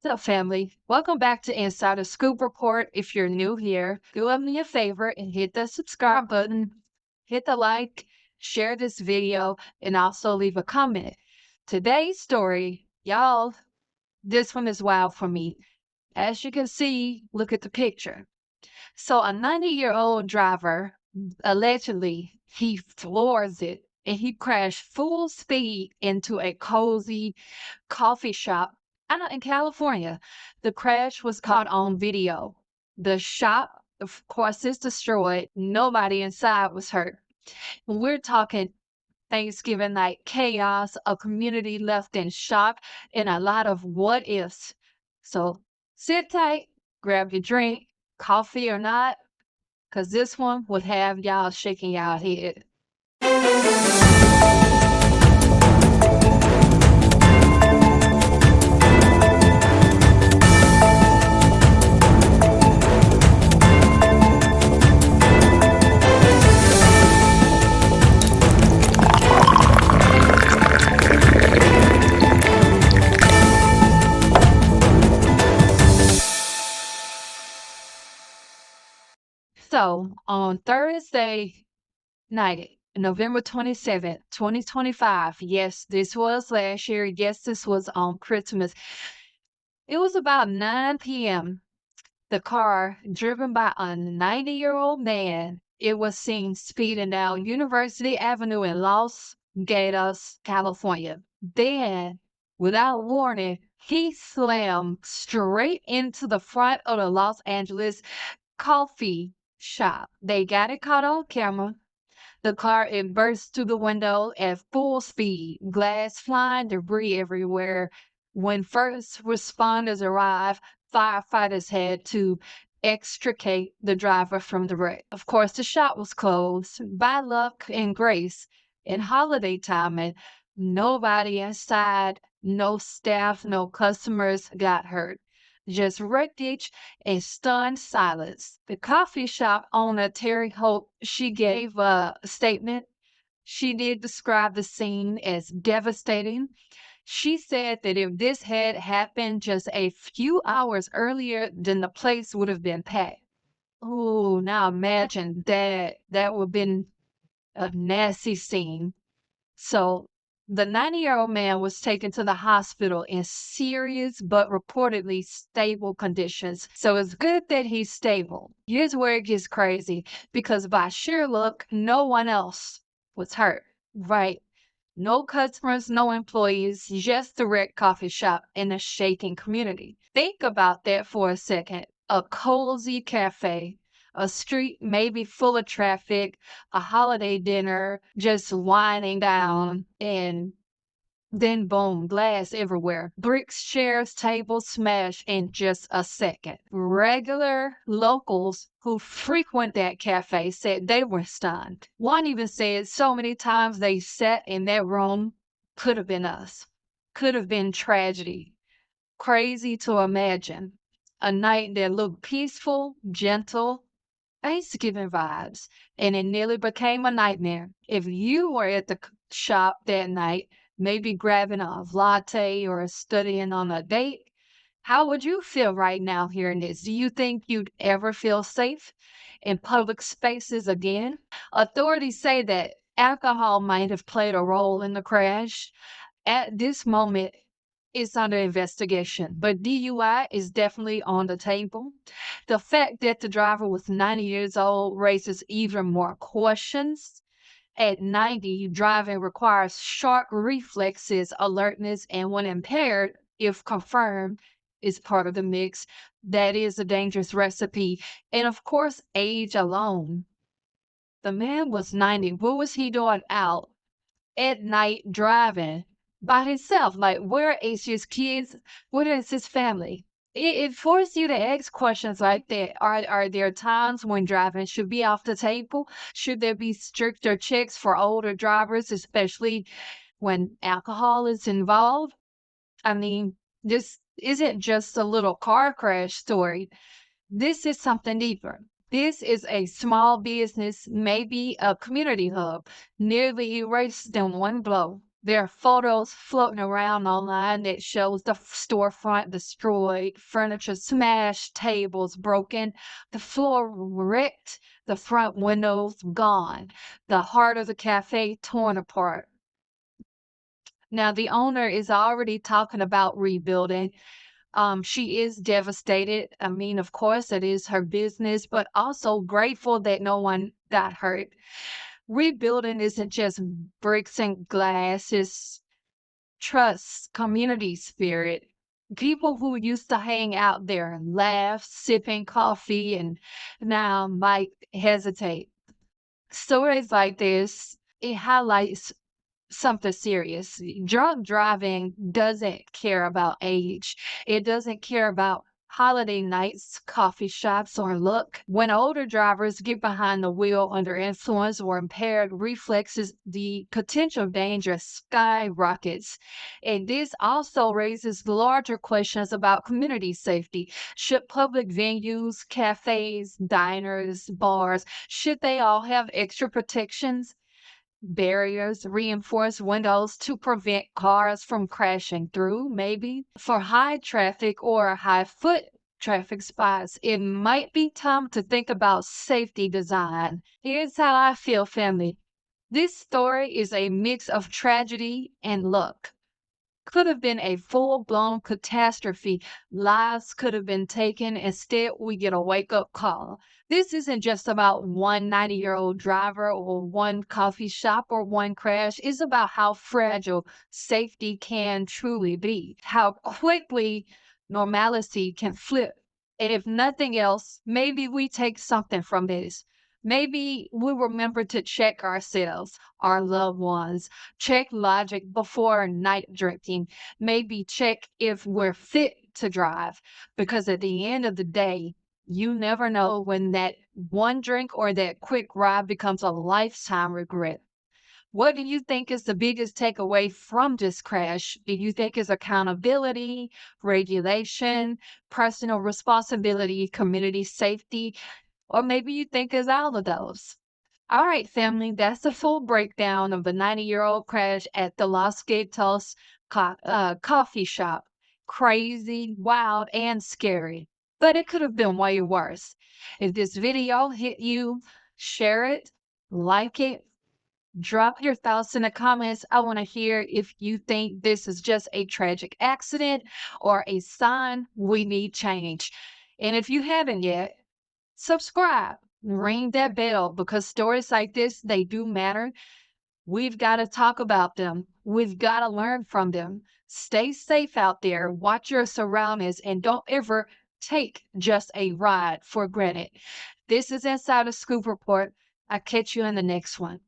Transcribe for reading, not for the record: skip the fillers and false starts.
What's up, family? Welcome back to Insider Scoop Report. If you're new here, do me a favor and hit the subscribe button, hit the like, share this video, and also leave a comment. Today's story, y'all, this one is wild for me. As you can see, look at the picture. So, a 90-year-old driver, allegedly, he floors it and he crashed full speed into a cozy coffee shop in California. The crash was caught on video. The shop, of course, is destroyed. Nobody inside was hurt. We're talking Thanksgiving night chaos, a community left in shock, and a lot of what ifs. So sit tight, grab your drink, coffee or not, because this one would have y'all shaking y'all head. So on Thursday night, November 27th, 2025. Yes, this was last year. Yes, this was on Christmas. It was about 9 p.m. The car, driven by a 90-year-old man, it was seen speeding down University Avenue in Los Gatos, California. Then, without warning, he slammed straight into the front of the Los Angeles coffee shop. They got it caught on camera. The car, it burst through the window at full speed, glass flying, debris everywhere. When first responders arrived, firefighters had to extricate the driver from the wreck. Of course, the shop was closed. By luck and grace, in holiday timing, nobody inside, no staff, no customers got hurt. Just wreckage and stunned silence. The coffee shop owner, Terry Hope, she gave a statement. She did describe the scene as devastating. She said that if this had happened just a few hours earlier, then the place would have been packed. Oh, now imagine that. That would have been a nasty scene. So the 90-year-old man was taken to the hospital in serious but reportedly stable conditions. So it's good that he's stable. Here's where it gets crazy because by sheer luck, no one else was hurt, right? No customers, no employees, just the wrecked coffee shop in a shaking community. Think about that for a second. A cozy cafe, a street maybe full of traffic, a holiday dinner just winding down, and then boom, glass everywhere. Bricks, chairs, tables smashed in just a second. Regular locals who frequent that cafe said they were stunned. One even said so many times they sat in that room, could have been us. Could have been tragedy. Crazy to imagine. A night that looked peaceful, gentle, Thanksgiving vibes, and it nearly became a nightmare. If you were at the shop that night, maybe grabbing a latte or studying on a date, how would you feel right now hearing this? Do you think you'd ever feel safe in public spaces again? Authorities say that alcohol might have played a role in the crash. At this moment, it's under investigation, but DUI is definitely on the table. The fact that the driver was 90 years old raises even more questions. At 90, driving requires sharp reflexes, alertness, and when impaired, if confirmed, is part of the mix. That is a dangerous recipe. And of course, age alone. The man was 90. What was he doing out at night driving by himself? Like, where is his kids? Where is his family? It forces you to ask questions like that. Are there times when driving should be off the table? Should there be stricter checks for older drivers, especially when alcohol is involved? I mean, this isn't just a little car crash story. This is something deeper. This is a small business, maybe a community hub, nearly erased in one blow. There are photos floating around online that shows the storefront destroyed, furniture smashed, tables broken, the floor wrecked, the front windows gone, the heart of the cafe torn apart. Now the owner is already talking about rebuilding. She is devastated. I mean, of course, it is her business, but also grateful that no one got hurt. Rebuilding isn't just bricks and glass, it's trust, community spirit. People who used to hang out there, laugh, sipping coffee, and now might hesitate. Stories like this, it highlights something serious. Drunk driving doesn't care about age. It doesn't care about holiday nights, coffee shops, or luck. When older drivers get behind the wheel under influence or impaired reflexes, the potential danger skyrockets. And this also raises larger questions about community safety. Should public venues, cafes, diners, bars, should they all have extra protections? Barriers, reinforced windows to prevent cars from crashing through, maybe. For high traffic or high foot traffic spots, it might be time to think about safety design. Here's how I feel, family. This story is a mix of tragedy and luck. Could have been a full-blown catastrophe. Lives could have been taken. Instead, we get a wake-up call. This isn't just about one 90-year-old driver or one coffee shop or one crash. It's about how fragile safety can truly be, how quickly normalcy can flip. And if nothing else, maybe we take something from this. Maybe we remember to check ourselves, our loved ones, check logic before night drinking, maybe check if we're fit to drive. Because at the end of the day, you never know when that one drink or that quick ride becomes a lifetime regret. What do you think is the biggest takeaway from this crash? Do you think is accountability, regulation, personal responsibility, community safety, or maybe you think is all of those? All right, family, that's the full breakdown of the 90-year-old crash at the Los Gatos coffee shop. Crazy, wild, and scary. But it could have been way worse. If this video hit you, share it, like it, drop your thoughts in the comments. I want to hear if you think this is just a tragic accident or a sign we need change. And if you haven't yet, subscribe, ring that bell because stories like this, they do matter. We've got to talk about them. We've got to learn from them. Stay safe out there. Watch your surroundings and don't ever take just a ride for granted. This is Inside the Scoop Report. I'll catch you in the next one.